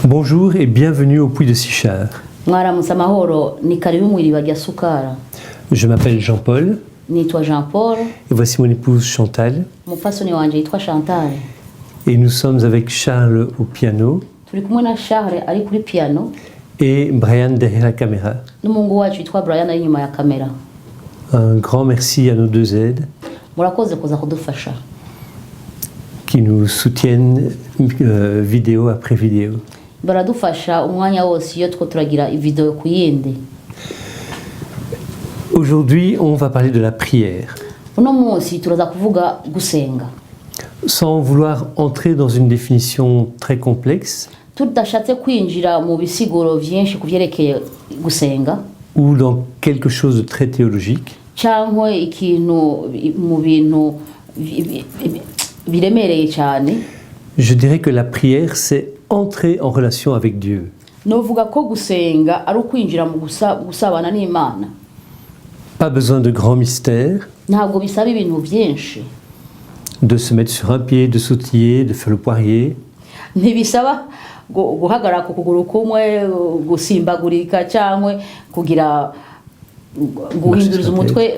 Bonjour et bienvenue au Puy de Sichard. Mwaramutse amahoro ni karibu mu iriba rya Sukara. Je m'appelle Jean-Paul Nitwa Jean-Paul. et voici mon épouse Chantal. Umupfasoni wanje yitwa Chantal. Et nous sommes avec Charles au piano Turi kumwe na Charles ari kuri piano et Brian derrière la caméra. n'umuhungu wacu yitwa Brian ari inyuma ya kamera. Un grand merci à nos deux aides Murakoze kuza kudufasha. qui nous soutiennent vidéo après vidéo. Baradufasha umwanya wose iyo two turagira video ku yindi. Aujourd'hui, on va parler de la prière. Uno munsi turaza kuvuga gusenga. Sans vouloir entrer dans une définition très complexe Tudashatse kwinjira mu bisiguro vyinshi kuvyerekeye gusenga ou dans quelque chose de très théologique, cyangwa ikintu mu bintu biremereye cyane. je dirais que la prière, c'est entrer en relation avec Dieu. Novuga ko gusenga ari ukwinjira mu gusabana n'Imana. Pas besoin de grands mystères, Ntabwo bisaba ibintu byinshi. de se mettre sur un pied, de sautiller, de faire le poirier. Ntibisaba guhagarara ku kuguru kumwe, gusimbagurika cyangwa kugira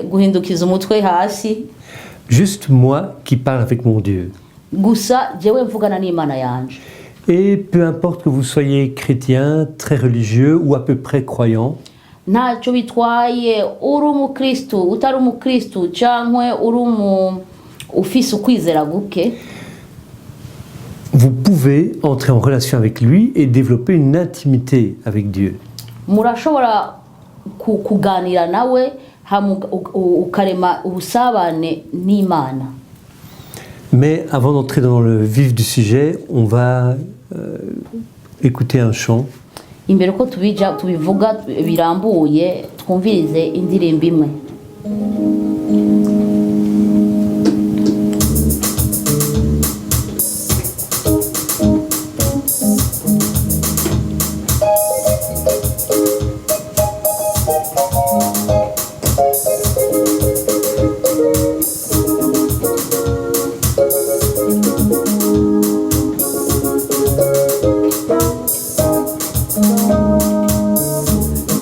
guhindukiza umutwe hasi. Juste moi qui parle avec mon Dieu. Gusa jewe mvugana n'Imana yanje. Et peu importe que vous soyez chrétien, très religieux ou à peu près croyant, Ntacyo bitwaye uri umukristu utari umukristu cyangwa uri ufise ukwizera guke. vous pouvez entrer en relation avec lui et développer une intimité avec Dieu. Murashobora kuganira nawe ukarema ubusabane n'Imana. Mais avant d'entrer dans le vif du sujet, on va écouter un chant. Imbere ko tubivuga birambuye twumvirize indirimbo imwe.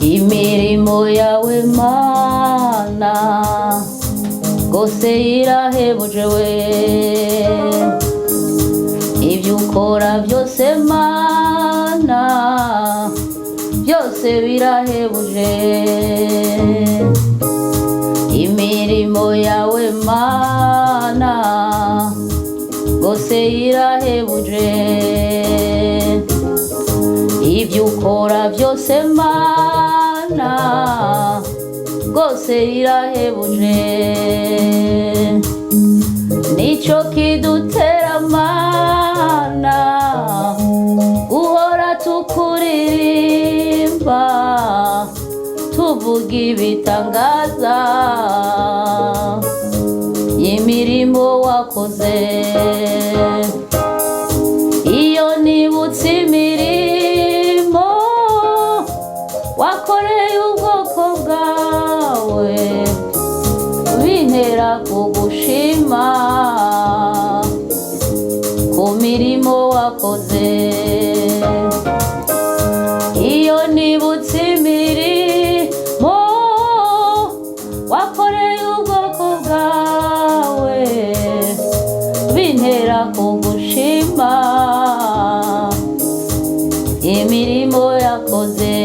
Imirimo yawe Mana gose irahebuje we, ibyo ukora byose Mana byose birahebuje. Imirimo yawe Mana gose irahebuje, ibyo ukora byose Mana gose irahebuje. Nico kidutera Mana guhora tukuririmba, tuvuga ibitangaza imirimo wakoze. Iyo nibutse imirimo wakoreye ubwoko bwawe, bintera kugushima ku mirimo wakoze. Iyo nibutse imirimo wakoreye ubwoko bwawe, bintera kugushima imirimo yakoze.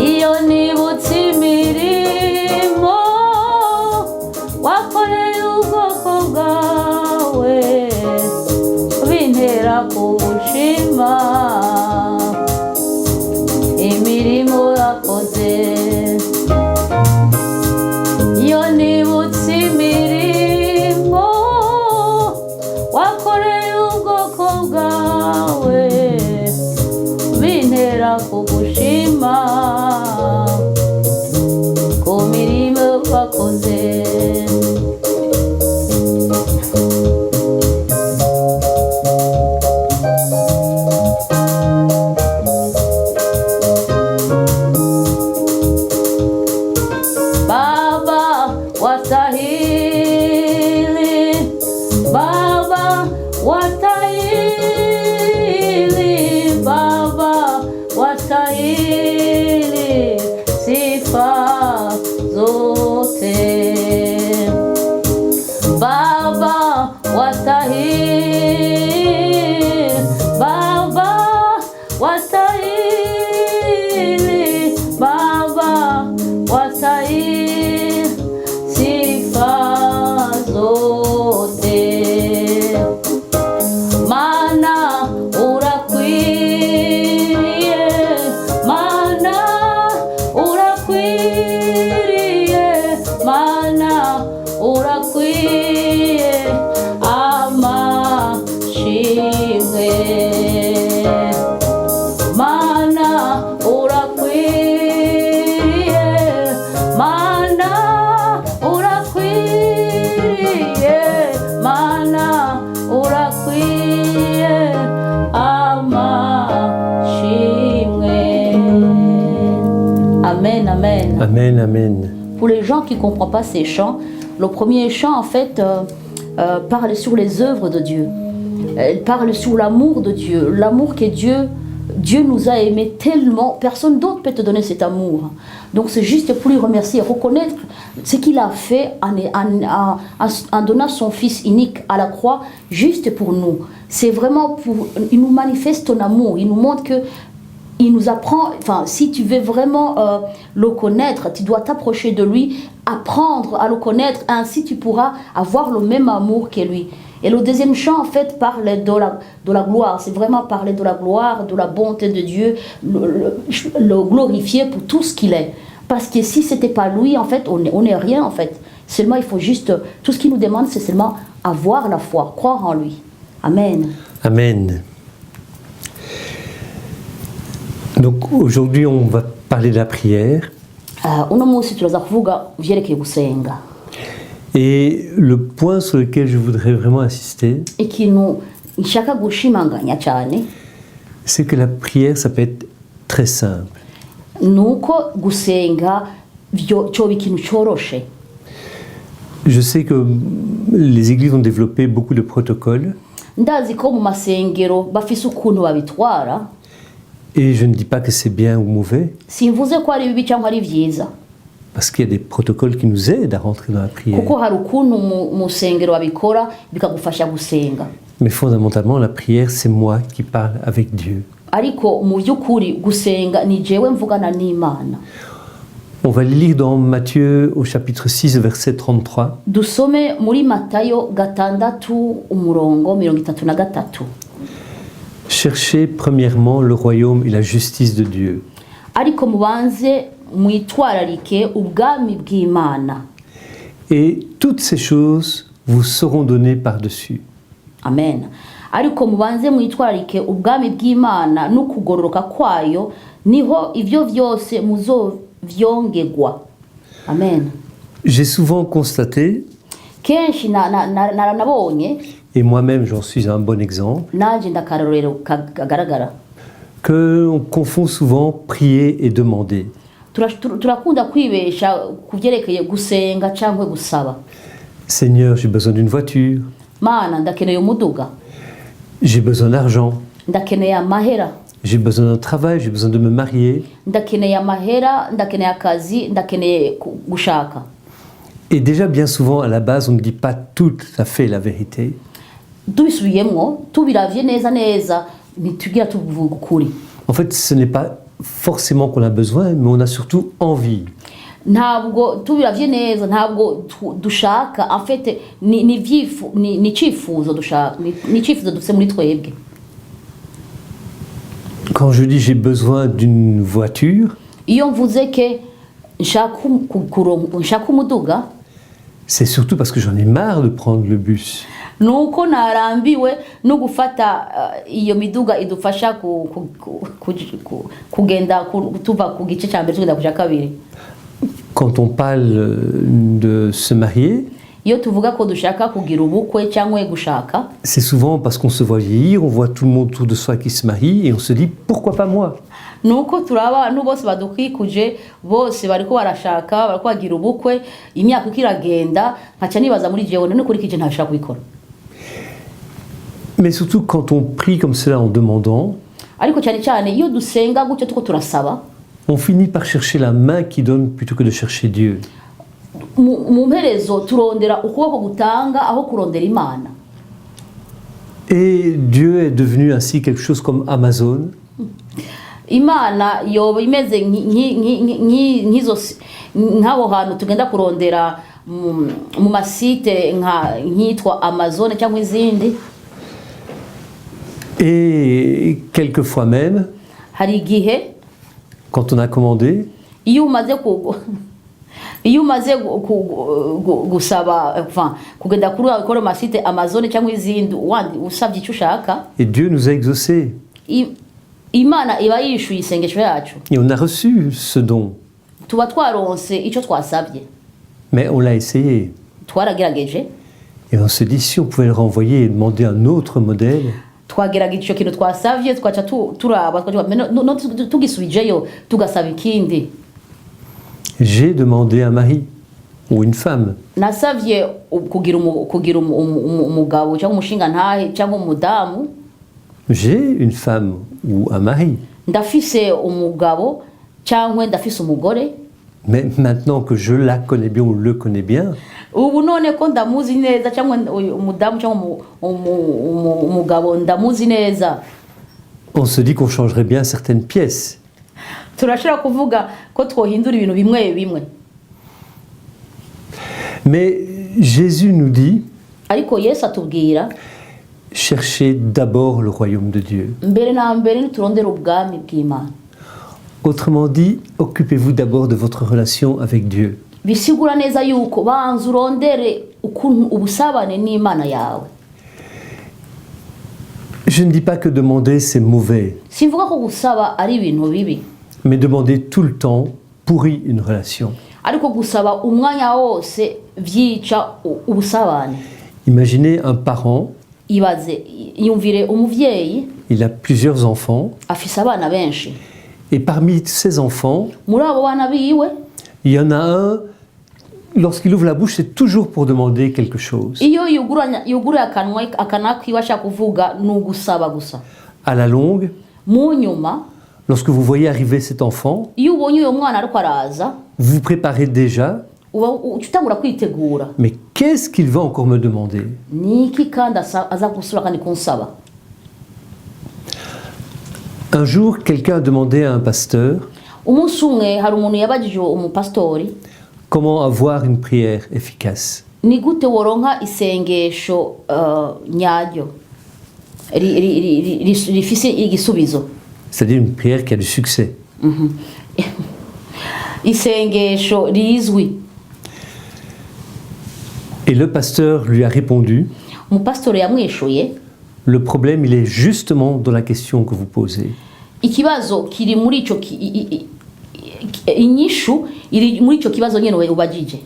Iyo nibutse imirimo wakoreye ubwoko bwawe, bintera kugushima imirimo yakoze. Iyo nibutse imirimo wakoreye ubwoko bwawe, bintera kugushima ku mirimo wakoze. wastahili Baba, wastahili shimwe mana urakwiriye mana urakwiriye mana urakwiriye amashimwe. Amen, amen. Amen, amen. Pour les gens qui ne comprennent pas ces chants, le premier chant en fait parle sur les œuvres de Dieu. Elle parle sur l'amour de Dieu. L'amour que Dieu nous a aimés tellement, personne d'autre peut te donner cet amour. Donc c'est juste pour lui remercier, reconnaître ce qu'il a fait en donnant son Fils unique à la croix, juste pour nous. C'est vraiment pour... Il nous manifeste ton amour, il nous montre que il nous apprend, enfin, si tu veux vraiment le connaître, tu dois t'approcher de lui, apprendre à le connaître, ainsi tu pourras avoir le même amour que lui. Et le deuxième chant, en fait, parle de la gloire. C'est vraiment parler de la gloire, de la bonté de Dieu, le glorifier pour tout ce qu'il est. Parce que si ce n'était pas lui, en fait, on n'est rien, en fait. Seulement, il faut juste, tout ce qu'il nous demande, c'est seulement avoir la foi, croire en lui. Amen. Amen. Donc aujourd'hui, on va parler de la prière. Et le point sur lequel je voudrais vraiment insister, c'est que la prière, ça peut être très simple. Je sais que les églises ont développé beaucoup de protocoles. Et je ne dis pas que c'est bien ou mauvais. Parce qu'il y a des protocoles qui nous aident à rentrer dans la prière. Mais fondamentalement, la prière, c'est moi qui parle avec Dieu. On va le lire dans Matthieu au chapitre 6, verset 33. Cherchez premièrement le royaume et la justice de Dieu. Et toutes ces choses vous seront données par-dessus. Amen. Ariko mubanze mwitwararike ubwami bw'Imana n'ukugororoka kwayo niho ivyo vyose muzovyongegwa. Amen. J'ai souvent constaté, kenshi nabonye, et moi-même j'en suis un bon exemple, qu'on confond souvent prier et demander. Seigneur, j'ai besoin d'une voiture. J'ai besoin d'argent. J'ai besoin d'un travail, j'ai besoin de me marier. Et déjà bien souvent à la base on ne dit pas tout à fait la vérité. En fait, ce n'est pas forcément qu'on a besoin, mais on a surtout envie. Ntabwo tubiravye neza, ntabwo dushaka, en fait ni cifuzo dushaka, ni cifuzo dufite muri twebwe. Quand je dis j'ai besoin d'une voiture, iyo mvuze ke nshaka umuduga, c'est surtout parce que j'en ai marre de prendre le bus. Nuko narambiwe no gufata iyo miduga idufasha kugenda tuva ku gice cya mbere tugenda kuja kabiri. Quand on parle de se marier, c'est souvent parce qu'on se voit vieillir, on voit tout le monde autour de soi qui se marie et on se dit pourquoi pas moi. Mais surtout quand on prie comme cela en demandant, on finit par chercher la main qui donne plutôt que de chercher Dieu. Et Dieu est devenu ainsi quelque chose comme Amazon. Et quelquefois même, quand on a commandé, iyo umaze gusaba kugenda kuri amasite Amazon cyangwa izindi usabye icyo ushaka, et Dieu nous a exaucés. Imana iba yishuye isengesho yacu, Et on a reçu ce don. tuba twaronse icyo twasabye, Mais on l'a essayé. twaragerageje, Et on se dit, si on pouvait le renvoyer et demander un autre modèle, twagerageje icyo kintu twasabye, twaca turaba tugisubijeyo tugasaba ikindi. j'ai demandé un mari ou une femme. Nasavye kugira umugabo cyangwa umushinga ntahe cyangwa umudamu. J'ai une femme ou un mari. Ndafise umugabo cyangwa ndafise umugore. Mais maintenant que je la connais bien ou le connais bien, ubu none ko ndamuzi neza cyangwa umudamu cyangwa umugabo ndamuzi neza, on se dit qu'on changerait bien certaines pièces. turashobora kuvuga ko twohindura ibintu bimwe bimwe. Mais Jésus nous dit, ariko Yesu atubwira, cherchez d'abord le royaume de Dieu. mbere na mbere niturondera ubwami bw'Imana. Autrement dit, occupez-vous d'abord de votre relation avec Dieu. Bisigura neza yuko banza urondere ukuntu ubusabane n'Imana yawe. Je ne dis pas que demander c'est mauvais, Simvuga ko gusaba ari ibintu bibi, mais demander tout le temps pourrit une relation. ariko gusaba umwanya wose vyica ubusabane. Imaginez un parent, Ibaze, yumvire umuvyeyi il a plusieurs enfants, afise abana benshi, et parmi ces enfants, muri abo bana biwe il y en a un, lorsqu'il ouvre la bouche, c'est toujours pour demander quelque chose. iyo yuguruye akanwa kiwe ashaka kuvuga ni ugusaba gusa. À la longue, Mu nyuma lorsque vous voyez arriver cet enfant, iyo ubonye uyo mwana ariko araza, vous vous préparez déjà, utangura kwitegura, mais qu'est-ce qu'il va encore me demander? niki kandi aza gusura kandi kunsaba. Un jour, quelqu'un a demandé à un pasteur Umunsi umwe hari umuntu yabajije umupastori, comment avoir une prière efficace. ni gute woronka isengesho nyaryo rifise igisubizo, C'est-à-dire une prière qui a du succès. isengesho rizwi. Et le pasteur lui a répondu, Umupastori yamwishuye, le problème, il est justement dans la question que vous posez. ikibazo kiri muri ico inyishu iri muri ico kibazo nyene ubajije.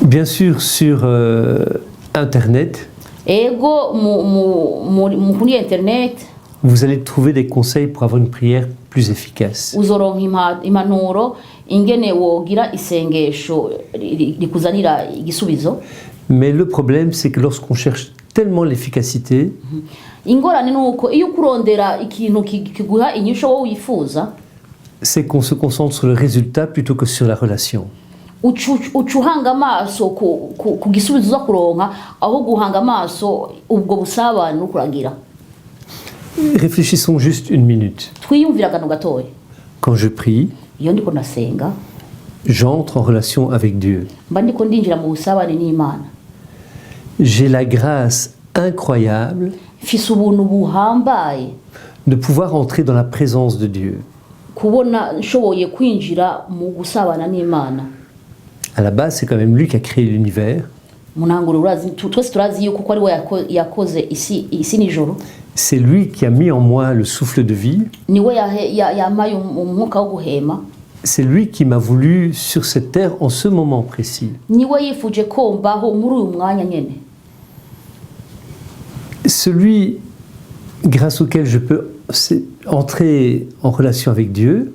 Bien sûr, sur Internet, Ego muri internet vous allez trouver des conseils pour avoir une prière plus efficace. uzoronka impanuro ingene wogira isengesho rikuzanira igisubizo. Mais le problème, c'est que lorsqu'on cherche tellement l'efficacité, Ingorane nuko iyo kurondera ikintu kiguha inyisho wowe wifuza, c'est qu'on se concentre sur le résultat plutôt que sur la relation. ucuhanga amaso ku gisubizo uza kuronka aho guhanga amaso ubwo busabane ukuragira. Réfléchissons juste une minute. Twiyumvira akantu gatoya. Quand je prie, Iyo ndiko ndasenga, j'entre en relation avec Dieu. mba ndiko ndinjira mu busabane n'Imana. J'ai la grâce incroyable Mfise ubuntu buhambaye de pouvoir entrer dans la présence de Dieu. kubona nshoboye kwinjira mu gusabana n'Imana. À la base, c'est quand même lui qui a créé l'univers. Twese turazi yuko ko ari we yakoze isi n'ijoro. C'est lui qui a mis en moi le souffle de vie. Niwe yamaye umwuka wo guhema. C'est lui qui m'a voulu sur cette terre en ce moment précis. Niwe yifuje ko mbaho muri uyu mwanya nyene. Celui grâce auquel je peux entrer en relation avec Dieu,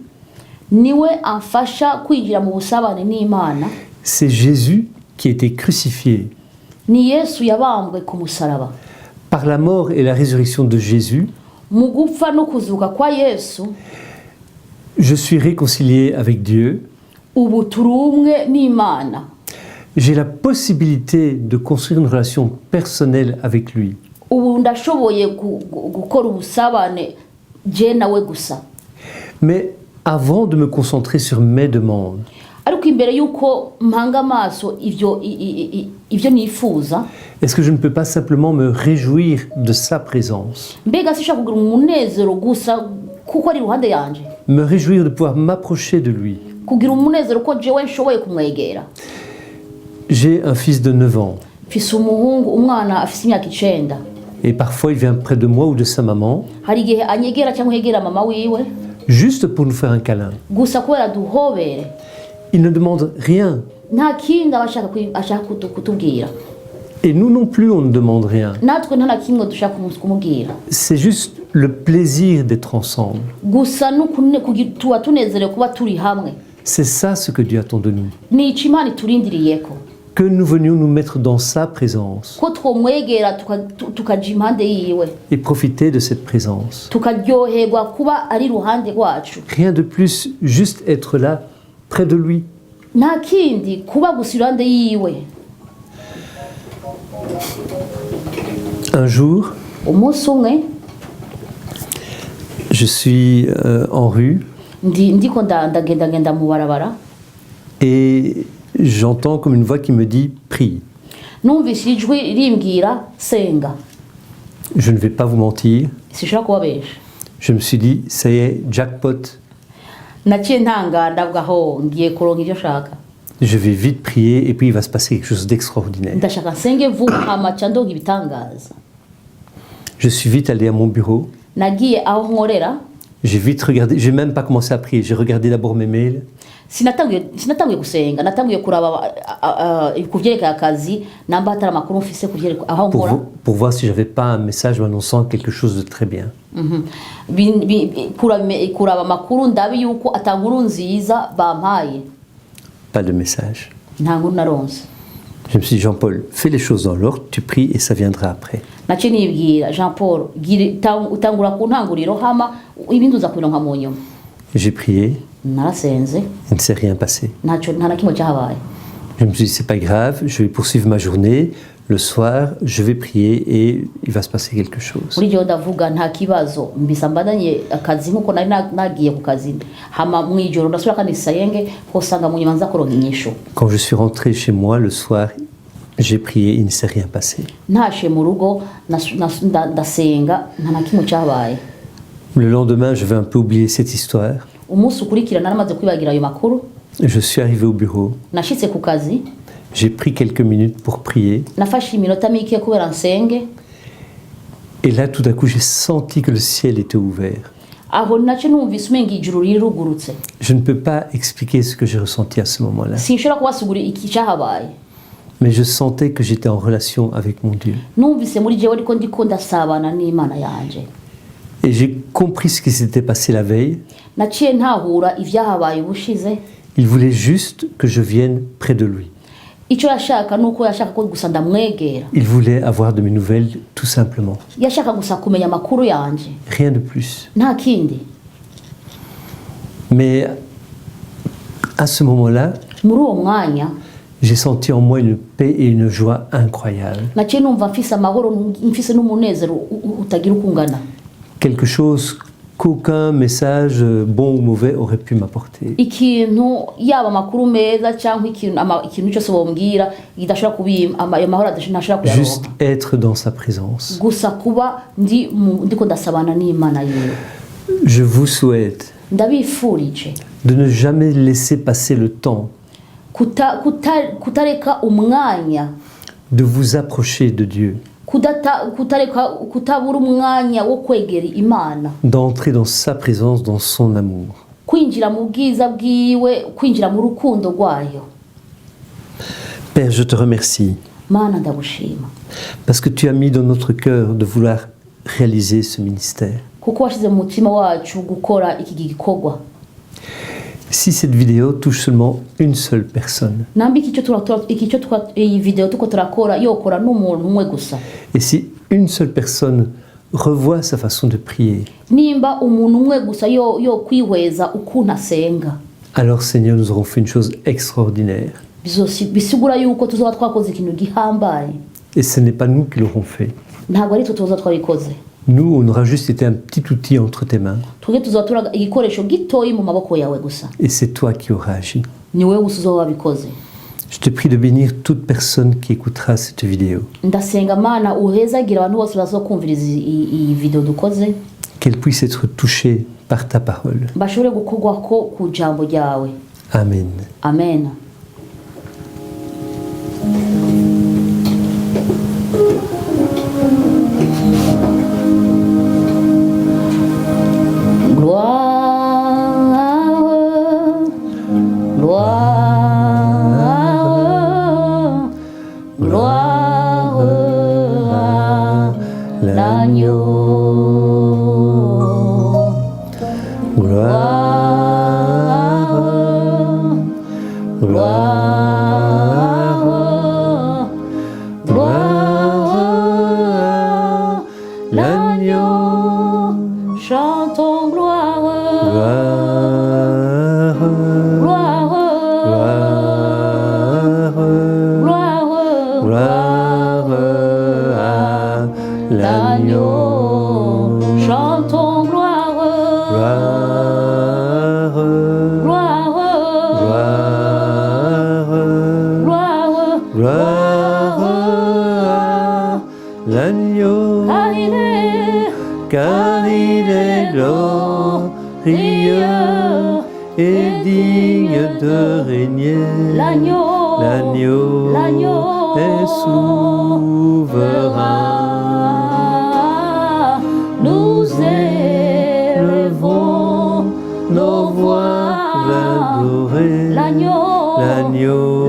Niwe amfasha kwinjira mu busabane n'Imana. c'est Jésus qui a été crucifié. Ni Yesu yabambwe ku musaraba. Par la mort et la résurrection de Jésus, Mu gupfa no kuzuka kwa Yesu, je suis réconcilié avec Dieu. ubu turi umwe n'Imana. J'ai la possibilité de construire une relation personnelle avec lui. Ubu ndashoboye gukora ubusabane je nawe gusa. Mais avant de me concentrer sur mes demandes, Ariko imbere yuko mpanga amaso ivyo nifuza, est-ce que je ne peux pas simplement me réjouir de sa présence? mbega sishaka kugira umunezero gusa kuko ari iruhande yanje, me réjouir de pouvoir m'approcher de lui. kugira umunezero ko jewe nshoboye kumwegera. J'ai un fils de 9 ans Mfise umuhungu, umwana afise imyaka 9. et parfois il vient près de moi ou de sa maman Hari igihe anyegera cyangwa yegera mama wiwe juste pour nous faire un câlin. gusa kubera duhobere, Il ne demande rien nta kindi aba ashaka kutubwira, et nous non plus on ne demande rien. natwe nta na kimwe dushaka kumubwira, C'est juste le plaisir d'être ensemble. gusa tuba tunezerewe kuba turi hamwe. C'est ça ce que Dieu attend de nous. Ni ico Imana iturindiriyeko, Que nous venions nous mettre dans sa présence ko twomwegera tukaja impande yiwe, et profiter de cette présence. tukaryoherwa kuba ari iruhande rwacu. Rien de plus, juste être là, près de lui. Nta kindi, kuba gusa iruhande yiwe. Un jour, Umunsi umwe je suis en rue ndiko ndagendagenda mu barabara, et j'entends comme une voix qui me dit « Prie ». numvise ijwi rimbwira senga. Je ne vais pas vous mentir, Sinshobora kubabesha, je me suis dit « Ça y est, jackpot, naciye ntangara ndavuga aho ngiye kuronka ivyo nshaka, je vais vite prier et puis il va se passer quelque chose d'extraordinaire ». ndashaka nsenge vuba hama ca ndonka ibitangaza. Je suis vite allé à mon bureau, Nagiye aho nkorera, j'ai vite regardé, j'ai même pas commencé à prier, j'ai regardé d'abord mes mails. sinatanguye gusenga, natanguye kuraba kuvyerekeye akazi namba hatari amakuru mfise kuvyerekeye aho nkora, Pour voir si j'avais pas un message m'annonçant quelque chose de très bien. kuraba amakuru ndabi yuko atankuru nziza bampaye. Pas de message. Nta nkuru naronse. Je me suis dit, Jean-Paul, fais les choses dans l'ordre, tu pries et ça viendra après. Naciye nibwira Jean Paul, utangura ku ntanguriro hama ibindi uza kubironka mu nyuma. J'ai prié, Narasenze, il ne s'est rien passé. nta na kimwe cyahabaye. Je me suis dit, c'est pas grave, je vais poursuivre ma journée. Le soir, je vais prier et il va se passer quelque chose. Muri gihe ndavuga nta kibazo, mbisa mbadanye akazi nkuko nari nagiye ku kazi. Hama mwijoro ndasubira kandi sayenge ko sanga mu nyuma nza kuronka inyisho. Quand je suis rentré chez moi le soir, j'ai prié, il ne s'est rien passé. Ntashe mu rugo ndasenga nta na kimwe cyahabaye. Le lendemain, je vais un peu oublier cette histoire. Umunsi ukurikira naramaze kwibagira ayo makuru. Je suis arrivé au bureau. Nashitse ku kazi. J'ai pris quelques minutes pour prier. Nafashe iminota mike kubera nsenge. Et là, tout à coup, j'ai senti que le ciel était ouvert. Aho nace numvise umenga ijuru rirugurutse. Je ne peux pas expliquer ce que j'ai ressenti à ce moment-là. Sinshobora kubasugura iki cyahabaye. Mais je sentais que j'étais en relation avec mon Dieu. Numvise muri jewe ariko ndiko ndasabana n'Imana yanje. Et j'ai compris ce qui s'était passé la veille. Naciye ntahura ivyahabaye ubushize. Il voulait juste que je vienne près de lui. Icyo yashaka nuko yashaka ko gusa ndamwegera. Il voulait avoir de mes nouvelles, tout simplement. Yashaka gusa kumenya amakuru yanje. Rien de plus. Nta kindi. Mais à ce moment-là, Muri uwo mwanya j'ai senti en moi une paix et une joie incroyables. naciye numva mfise amahoro, mfise n'umunezero utagira ukungana. Quelque chose qu'aucun message, bon ou mauvais, aurait pu m'apporter. Ikintu yaba amakuru meza cyangwa ikintu cyose bombwira idashobora kubima ayo mahoro ntashobora kuyaronka. Juste être dans sa présence. Gusa kuba ndiko ndasabana n'Imana yiwe. Je vous souhaite Ndabifurije de ne jamais laisser passer le temps kutareka umwanya, de vous approcher de Dieu, kutabura umwanya wo kwegera Imana, d'entrer dans sa présence, dans son amour. kwinjira mu bwiza bwiwe, kwinjira mu rukundo rwayo. Père, je te remercie Mana ndagushima parce que tu as mis dans notre cœur de vouloir réaliser ce ministère. kuko washize mu mutima wacu gukora iki gikorwa. Si cette vidéo touche seulement une seule personne, Nambi iyi video tuko turakora yokora n'umuntu umwe gusa. et si une seule personne revoit sa façon de prier, Nimba umuntu umwe gusa yo kwihweza ukuntu asenga, alors Seigneur, nous aurons fait une chose extraordinaire. bisigura yuko tuzoba twakoze ikintu gihambaye. Et ce n'est pas nous qui l'aurons fait. Ntabwo ari twe tuzoba twabikoze. Nous, on aura juste été un petit outil entre tes mains. Twebwe tuzoba turaga igikoresho gitoyi mu maboko yawe gusa. Et c'est toi qui auras agi. Ni wewe uzoba wabikoze. Je te prie de bénir toute personne qui écoutera cette vidéo. Ndasenga Mana uhezagira abantu bose bazokumviriza iyi video dukoze. qu'elles puissent être touchées par ta parole. bashobore gukorwako ku jambo ryawe. Amen. Amen. Chantons gloire, Gloire, gloire, gloire, gloire, gloire à l'agneau. Chantons gloire, Gloire, gloire, gloire, gloire, gloire à l'agneau. Car il est glorieux et digne de régner. L'agneau, L'agneau est souverain. Nous élevons nos voix pour l'adorer. L'agneau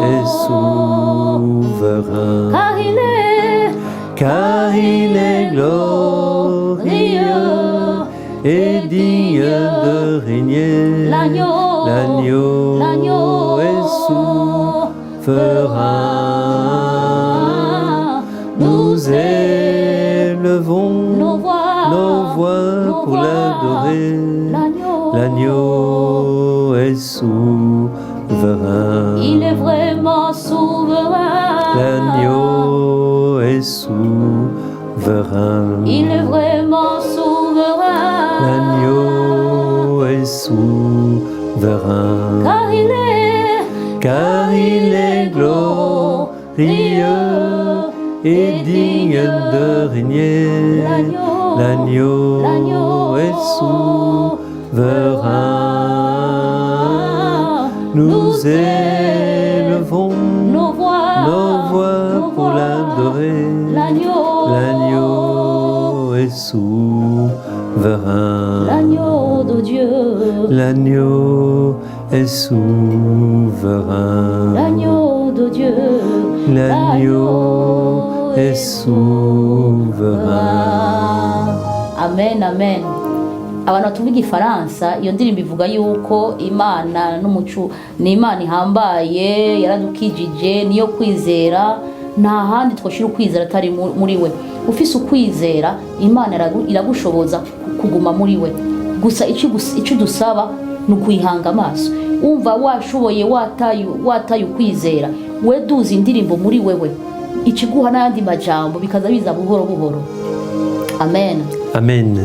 est souverain. Car il est glorieux et digne de régner. L'agneau est souverain. Nous élevons nos voix pour l'adorer. L'agneau est souverain. Il est vraiment souverain. L'agneau est souverain. Il est vraiment souverain. L'agneau est souverain. Car il est glorieux et digne de régner. L'agneau est souverain. Nous élevons nos voix pour l'adorer. L'agneau est souverain. L'agneau de Dieu. L'agneau est souverain. L'agneau de Dieu. L'agneau est souverain. Amen, amen. Abantu tuvuga igifaransa, iyo ndirimbo ivuga yuko Imana n'umucu ni Imana ihambaye, yaradukijije, niyo kwizera, nta handi twoshira ukwizera atari muri we. Ufise ukwizera, Imana iragushoboza kuguma muri we. Gusa icyo dusaba ni ukuyihanga amaso. Umva washoboye wataye ukwizera, we duza indirimbo muri wewe, ikiguha n'ayandi majambo bikaza biza buhoro buhoro. Amen. Amen.